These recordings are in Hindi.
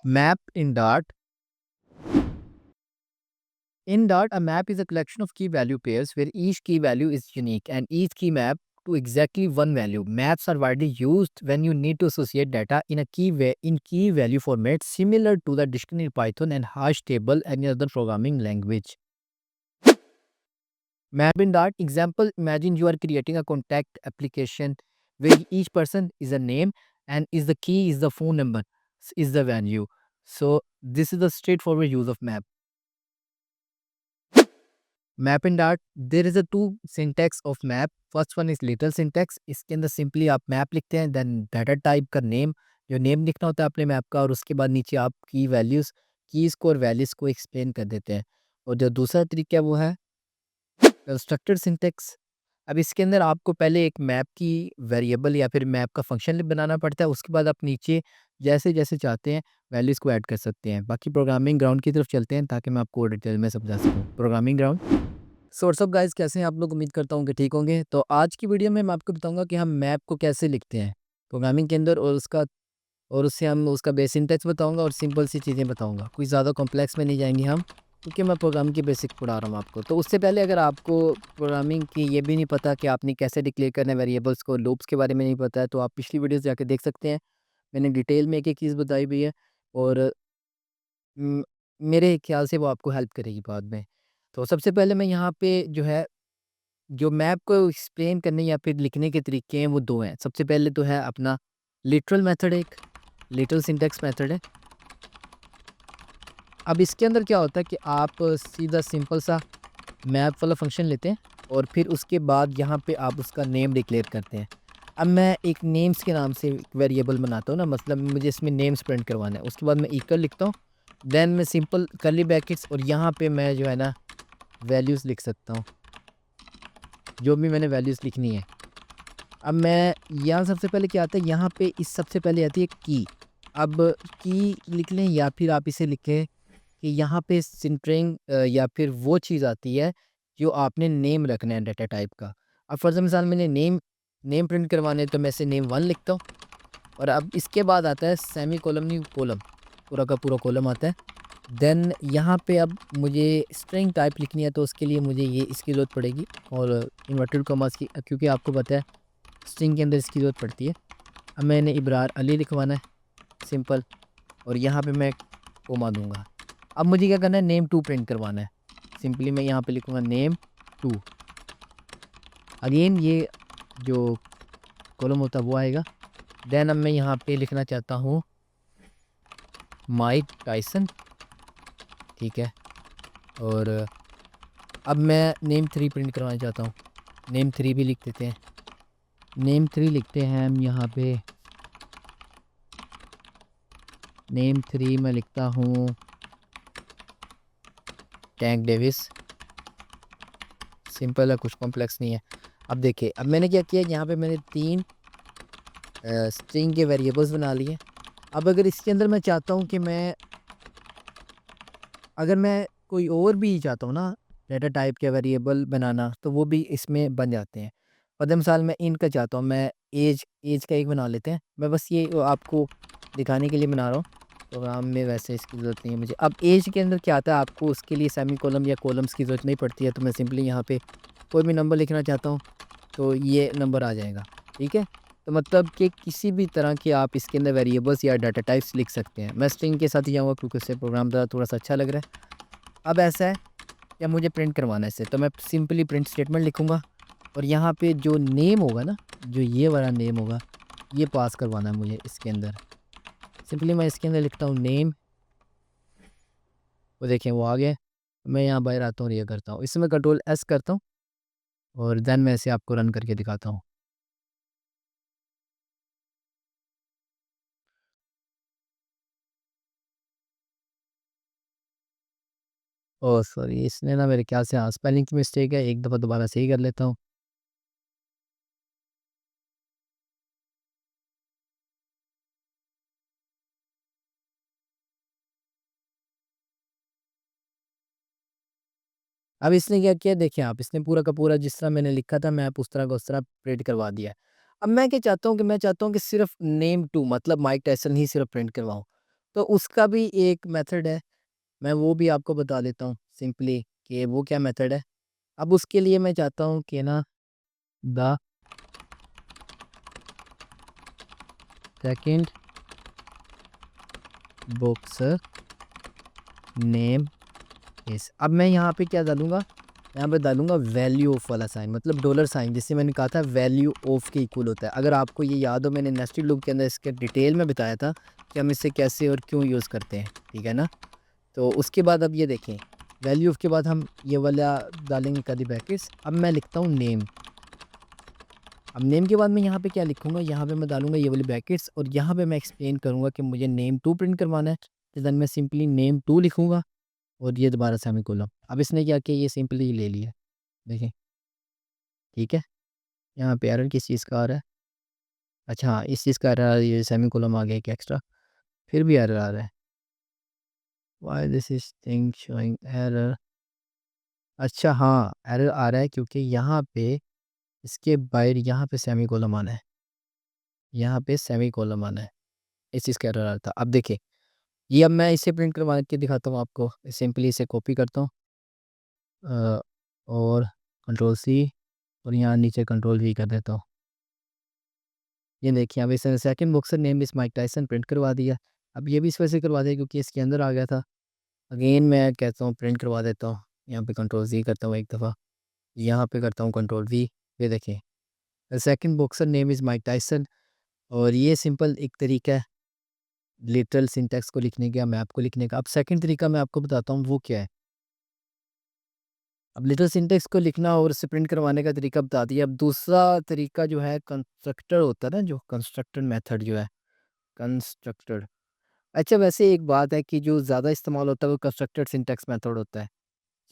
Map in Dart. In Dart, a map is a collection of key value pairs where each key value is unique and each key map to exactly one value. Maps are widely used when you need to associate data in a key value format similar to the dictionary Python and hash table any other programming language. Map in Dart example, imagine you are creating a contact application where each person is a name and is the key is the phone number is the value. So this is the straightforward use of map. Map in Dart, there is a two syntax of map. First one is literal syntax. इसके अंदर सिंपली आप मैप लिखते हैं, देन डाटा टाइप का नेम, जो नेम लिखना होता है अपने मैप का, और उसके बाद नीचे आप कीज को और वैल्यूज को एक्सप्लेन कर देते हैं। और जो दूसरा तरीका है वो है कंस्ट्रक्टेड सिंटेक्स। अब इसके अंदर आपको पहले एक मैप की वेरिएबल या फिर मैप का फंक्शन बनाना पड़ता है, उसके बाद आप नीचे जैसे जैसे चाहते हैं वैल्यूज़ को ऐड कर सकते हैं। बाकी प्रोग्रामिंग ग्राउंड की तरफ चलते हैं ताकि मैं आपको डिटेल में समझा सकूँ। Programming ground. So what's up guys, कैसे हैं आप लोग? उम्मीद करता हूँ कि ठीक होंगे। तो आज की वीडियो में मैं आपको बताऊंगा कि हम मैप को कैसे लिखते हैं प्रोग्रामिंग के अंदर, और उससे हम उसका बेस सिंटेक्स बताऊंगा और सिंपल सी चीज़ें बताऊंगा। कोई ज़्यादा कॉम्प्लेक्स में नहीं जाएंगे हम, क्योंकि मैं प्रोग्रामिंग की बेसिक पढ़ा रहा हूँ आपको। तो उससे पहले अगर आपको प्रोग्रामिंग की ये भी नहीं पता कि आपने कैसे डिक्लेयर करना है वेरिएबल्स को, लूप्स के बारे में नहीं पता है, तो आप पिछली वीडियोस जाके देख सकते हैं। मैंने डिटेल में एक एक चीज़ बताई हुई है, और म, मेरे ख्याल से वो आपको हेल्प करेगी बाद में। तो सबसे पहले मैं यहाँ पे जो है, जो मैप को एक्सप्लेन करने या फिर लिखने के तरीके हैं वो दो हैं। सबसे पहले तो है अपना लिटरल मेथड, एक लिटरल सिंटेक्स मेथड है। अब इसके अंदर क्या होता है कि आप सीधा सिंपल सा मैप वाला फंक्शन लेते हैं और फिर उसके बाद यहाँ पे आप उसका नेम डिक्लेयर करते हैं। अब मैं एक नेम्स के नाम से एक वेरिएबल बनाता हूँ ना, मतलब मुझे इसमें नेम्स प्रिंट करवाना है। उसके बाद मैं इक्वल लिखता हूँ, देन मैं सिंपल कर्ली ब्रैकेट्स, और यहाँ पे मैं जो है ना वैल्यूज़ लिख सकता हूँ, जो भी मैंने वैल्यूज़ लिखनी है। अब मैं यहाँ सबसे पहले क्या आता है, यहाँ पे इस सबसे पहले आती है की। अब की लिख लें या फिर आप इसे लिखें कि यहाँ पे स्ट्रिंग या फिर वो चीज़ आती है जो आपने नेम रखना है डाटा टाइप का। अब फर्ज़ मिसाल मैंने नेम नेम प्रिंट करवाने, तो मैं इसे नेम 1 लिखता हूँ, और अब इसके बाद आता है सेमी कॉलम, नहीं कॉलम, पूरा का पूरा कॉलम आता है। देन यहाँ पे अब मुझे स्ट्रिंग टाइप लिखनी है, तो उसके लिए मुझे ये इसकी ज़रूरत पड़ेगी, और इन्वर्टेड कॉमास की, क्योंकि आपको पता है स्ट्रिंग के अंदर इसकी ज़रूरत पड़ती है। अब मैंने इब्रार अली लिखवाना है सिंपल, और यहाँ पे मैं कोमा दूंगा। अब मुझे क्या करना है, नेम 2 प्रिंट करवाना है। सिंपली मैं यहाँ पे लिखूँगा नेम 2। अगेन ये जो कॉलम होता है वो आएगा। देन अब मैं यहाँ पे लिखना चाहता हूँ माइक टाइसन, ठीक है। और अब मैं नेम 3 प्रिंट करवाना चाहता हूँ, नेम 3 भी लिख देते हैं। नेम 3 लिखते हैं हम यहाँ पे, नेम 3 मैं लिखता हूँ टैंक डेविस। सिंपल है, कुछ कॉम्प्लेक्स नहीं है। अब देखिए, अब मैंने क्या किया, यहाँ पे मैंने 3 स्ट्रिंग के वेरिएबल्स बना लिए। अब अगर इसके अंदर मैं चाहता हूँ कि अगर मैं कोई और भी चाहता हूँ ना डाटा टाइप के वेरिएबल बनाना, तो वो भी इसमें बन जाते हैं। फॉर मिसाल मैं इनका चाहता हूँ, मैं एज का एक बना लेते हैं। मैं बस ये आपको दिखाने के लिए बना रहा हूँ, प्रोग्राम में वैसे इसकी ज़रूरत नहीं है मुझे। अब एज के अंदर क्या आता है, आपको उसके लिए सेमी कॉलम या कॉलम्स की ज़रूरत नहीं पड़ती है, तो मैं सिंपली यहाँ पे कोई भी नंबर लिखना चाहता हूँ तो ये नंबर आ जाएगा, ठीक है। तो मतलब कि किसी भी तरह के आप इसके अंदर वेरिएबल्स या डाटा टाइप्स लिख सकते हैं। मैं स्ट्रिंग के साथ ही जाऊँगा क्योंकि उससे प्रोग्राम थोड़ा सा अच्छा लग रहा है। अब ऐसा है, या मुझे प्रिंट करवाना है इसे, तो मैं सिंपली प्रिंट स्टेटमेंट लिखूँगा, और यहाँ पे जो नेम होगा ना, जो ये वाला नेम होगा, ये पास करवाना है मुझे इसके अंदर। सिंपली मैं इसके अंदर लिखता हूँ नेम, वो देखें वो आ गया। मैं यहाँ बाहर आता हूँ और ये करता हूँ, इसमें कंट्रोल एस करता हूँ, और देन मैं इसे आपको रन करके दिखाता हूँ। ओह सॉरी, इसने ना मेरे ख्याल से हाँ स्पेलिंग की मिस्टेक है, एक दफ़ा दोबारा सही कर लेता हूँ। अब इसने क्या किया देखिए आप, इसने पूरा का पूरा जिस तरह मैंने लिखा था मैप उस तरह का उस तरह प्रिंट करवा दिया है। अब मैं क्या चाहता हूँ कि मैं चाहता हूँ कि सिर्फ़ नेम 2 मतलब माइक टायसन ही सिर्फ़ प्रिंट करवाऊँ। तो उसका भी एक मेथड है, मैं वो भी आपको बता देता हूँ सिंपली कि वो क्या मेथड है। अब उसके लिए मैं चाहता हूँ कि ना द सेकंड बुक्स नेम इस, अब मैं यहाँ पे क्या डालूँगा, यहाँ पे डालूँगा वैल्यू ऑफ वाला साइन, मतलब डॉलर साइन, जिससे मैंने कहा था वैल्यू ऑफ के इक्वल होता है। अगर आपको ये याद हो, मैंने नेस्टेड लूप के अंदर इसके डिटेल में बताया था कि हम इसे कैसे और क्यों यूज़ करते हैं, ठीक है ना। तो उसके बाद अब ये देखें, वैल्यू ऑफ के बाद हम ये वाला डालेंगे कर्ली ब्रैकेट्स। अब मैं लिखता हूँ नेम। अब नेम के बाद मैं यहाँ पे क्या लिखूँगा, यहाँ पे मैं डालूँगा ये वाली ब्रैकेट्स, और यहाँ पे मैं एक्सप्लेन करूँगा कि मुझे नेम टू प्रिंट करवाना है। तो देन मैं सिंपली नेम टू लिखूँगा और ये दोबारा सेमीकोलन। अब इसने क्या किया, ये सिंपली ले लिया, देखें, ठीक है। यहाँ पे एरर किस चीज़ का आ रहा है, अच्छा हाँ, इस चीज़ का एरर आ रहा है, ये सेमीकोलन आ गया एक एक्स्ट्रा, फिर भी एरर आ रहा है। Why this is thing showing error, अच्छा हाँ, एरर आ रहा है क्योंकि यहाँ पे इसके बाहर यहाँ पे सेमीकोलन आना है, यहाँ पे सेमीकोलन आना है, इस चीज़ का एरर आ रहा था। अब देखिए, ये अब मैं इसे प्रिंट करवा के दिखाता हूँ आपको। सिंपली इसे कॉपी करता हूँ और कंट्रोल सी, और यहाँ नीचे कंट्रोल वी कर देता हूँ। ये देखिए, अब इसने सेकंड बॉक्सर नेम इस माइक टाइसन प्रिंट करवा दिया। अब ये भी इस वजह से करवा दिया क्योंकि इसके अंदर आ गया था। अगेन मैं कहता हूँ प्रिंट करवा देता हूँ, यहाँ पे कंट्रोल ज़ी करता हूँ एक दफ़ा, यहाँ पे करता हूँ कंट्रोल वी। ये देखें, second boxer name is Mike Tyson, और ये सिंपल एक तरीका है लिटरल सिंटैक्स को लिखने का, मैप को लिखने का। अब सेकंड तरीका मैं आपको बताता हूँ वो क्या है। अब लिटरल सिंटैक्स को लिखना और उसे प्रिंट करवाने का तरीका बता दिया। अब दूसरा तरीका जो है कंस्ट्रक्टर होता है ना, जो कंस्ट्रक्टर मेथड जो है, कंस्ट्रक्टर। अच्छा वैसे एक बात है कि जो ज़्यादा इस्तेमाल होता है वो कंस्ट्रक्टेड सिंटैक्स मेथड होता है,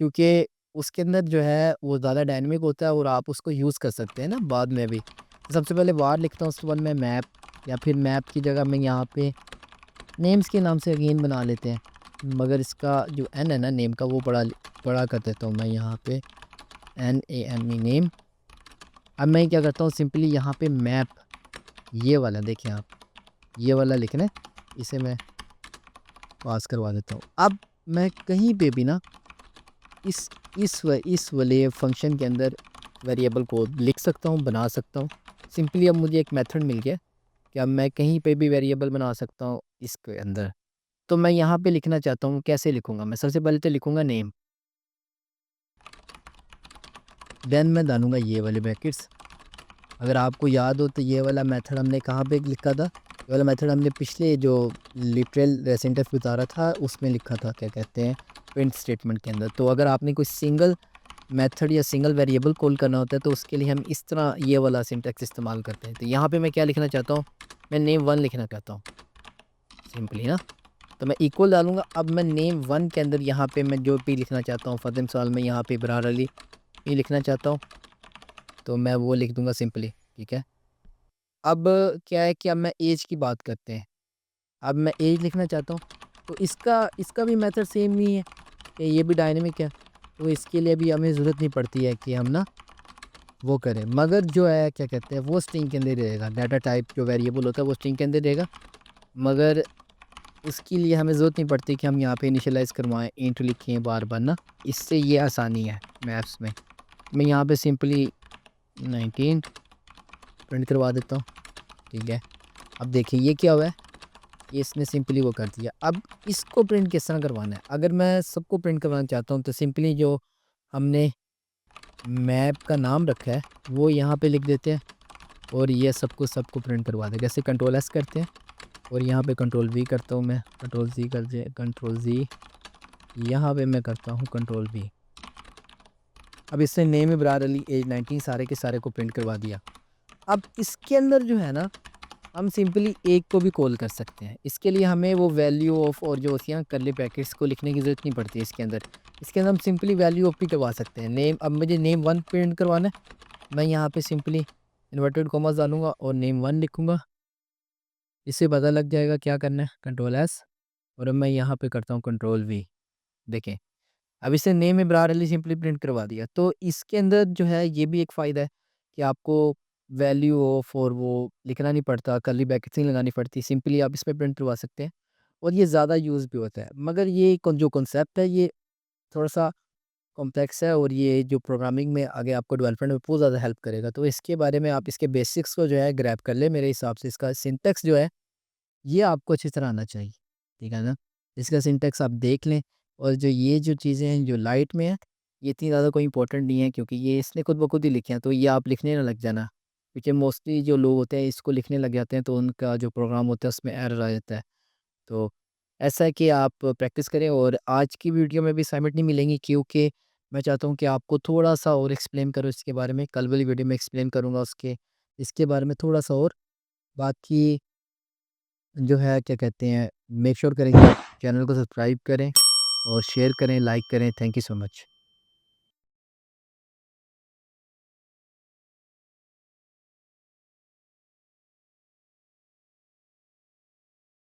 क्योंकि उसके अंदर जो है वो ज़्यादा डायनामिक होता है और आप उसको यूज़ कर सकते हैं ना बाद में भी। तो सबसे पहले वार लिखता हूँ, उसके बाद मैं मैप, या फिर मैप की जगह मैं यहाँ पे नेम्स के नाम से अगेन बना लेते हैं, मगर इसका जो एन है ना नेम का, वो बड़ा बड़ा कर देता हूँ मैं यहाँ पे, NAME नेम। अब मैं क्या करता हूँ, सिंपली यहाँ पे मैप, ये वाला देखें आप, ये वाला लिखना है, इसे मैं पास करवा देता हूँ। अब मैं कहीं पे भी ना इस वाले फंक्शन के अंदर वेरिएबल को लिख सकता हूँ, बना सकता हूँ। सिंपली अब मुझे एक मेथड मिल गया कि अब मैं कहीं पे भी वेरिएबल बना सकता हूँ इसके अंदर। तो मैं यहाँ पे लिखना चाहता हूँ, कैसे लिखूँगा मैं? सबसे पहले तो लिखूँगा नेम, देन मैं डालूँगा ये वाले ब्रैकेट्स। अगर आपको याद हो तो ये वाला मेथड हमने कहाँ पे लिखा था? ये वाला मेथड हमने पिछले जो लिटरल सिंटैक्स बता रहा था उसमें लिखा था, क्या कहते हैं, प्रिंट स्टेटमेंट के अंदर। तो अगर आपने कोई सिंगल मेथड या सिंगल वेरिएबल कॉल करना होता है तो उसके लिए हम इस तरह ये वाला सिंटैक्स इस्तेमाल करते हैं। तो यहाँ पे मैं क्या लिखना चाहता हूँ, मैं नेम वन लिखना चाहता हूँ सिंपली ना। तो मैं इक्वल डालूँगा। अब मैं नेम वन के अंदर यहाँ पे मैं जो भी लिखना चाहता हूँ, फॉर सवाल मैं यहाँ पे इब्रार अली ये लिखना चाहता हूँ, तो मैं वो लिख दूँगा सिंपली, ठीक है। अब क्या है कि अब मैं ऐज की बात करते हैं। अब मैं ऐज लिखना चाहता हूँ, तो इसका इसका भी मेथड सेम नहीं है कि ये भी डायनेमिक है। तो इसके लिए भी हमें ज़रूरत नहीं पड़ती है कि हम ना वो करें, मगर जो है क्या कहते हैं वो स्ट्रिंग के अंदर रहेगा। डाटा टाइप जो वेरिएबल होता है वो स्ट्रिंग के अंदर रहेगा, मगर उसके लिए हमें ज़रूरत नहीं पड़ती कि हम यहाँ पे इनिशियलाइज़ करवाएँ, इंट लिखें बार-बार ना। इससे ये आसानी है मैथ्स में। मैं यहाँ पे सिंपली 19 प्रिंट करवा देता हूँ, ठीक है। अब देखिए ये क्या हुआ है, ये इसने सिंपली वो कर दिया। अब इसको प्रिंट किस तरह करवाना है? अगर मैं सबको प्रिंट करवाना चाहता हूँ तो सिंपली जो हमने मैप का नाम रखा है वो यहाँ पे लिख देते हैं और ये सबको प्रिंट करवा देगा। जैसे कंट्रोल एस करते हैं और यहाँ पे कंट्रोल वी करता हूँ मैं, कंट्रोल ज़ी कर दे, कंट्रोल ज़ी, यहाँ पे मैं करता हूँ कंट्रोल वी। अब इससे नेम इब्रार अली एज 19 सारे के सारे को प्रिंट करवा दिया। अब इसके अंदर जो है ना, हम सिंपली एक को भी कॉल कर सकते हैं। इसके लिए हमें वो वैल्यू ऑफ और जो होती है कर्ली ब्रैकेट्स को लिखने की ज़रूरत नहीं पड़ती है इसके अंदर। इसके अंदर हम सिंपली वैल्यू ऑफ भी करवा सकते हैं। नेम, अब मुझे नेम वन प्रिंट करवाना है, मैं यहाँ पे सिंपली इन्वर्टेड कॉमास डालूँगा और नेम वन लिखूँगा। इससे पता लग जाएगा क्या करना है, कंट्रोल एस, और अब मैं यहाँ पे करता हूँ कंट्रोल वी। देखें, अब इससे name Ibrar Ali simply print करवा दिया। तो इसके अंदर जो है ये भी एक फ़ायदा है कि आपको वैल्यू ऑफ और वो लिखना नहीं पड़ता, कर्ली ब्रैकेट्स नहीं लगानी पड़ती, सिंपली आप इसमें प्रिंट करवा सकते हैं। और ये ज़्यादा यूज़ भी होता है। मगर ये जो कॉन्सेप्ट है ये थोड़ा-सा कॉम्प्लेक्स है और ये जो प्रोग्रामिंग में आगे आपको डेवलपमेंट में बहुत ज़्यादा हेल्प करेगा। तो इसके बारे में आप इसके बेसिक्स को जो है ग्रैब कर लें मेरे हिसाब से इसका सिंटैक्स जो है ये आपको अच्छी तरह आना चाहिए, ठीक है ना? इसका सिंटैक्स आप देख लें और जो ये जो चीज़ें हैं जो लाइट में है, ये इतनी ज़्यादा कोई इम्पोर्टेंट नहीं है क्योंकि ये इसने खुद ब खुद ही लिखे हैं, तो ये आप लिखने ना लग जाना। क्योंकि मोस्टली जो लोग होते हैं इसको लिखने लग जाते हैं तो उनका जो प्रोग्राम होता है उसमें एरर आ जाता है। तो ऐसा है कि आप प्रैक्टिस करें और आज की वीडियो में भी असाइनमेंट नहीं मिलेंगी क्योंकि मैं चाहता हूँ कि आपको थोड़ा-सा और एक्सप्लेन करूँ इसके बारे में। कल वाली वीडियो में एक्सप्लेन करूँगा इसके बारे में थोड़ा-सा और। बाकी जो है क्या कहते हैं मेक श्योर करें कि आप चैनल को सब्सक्राइब करें और शेयर करें, लाइक करें। Thank you so much.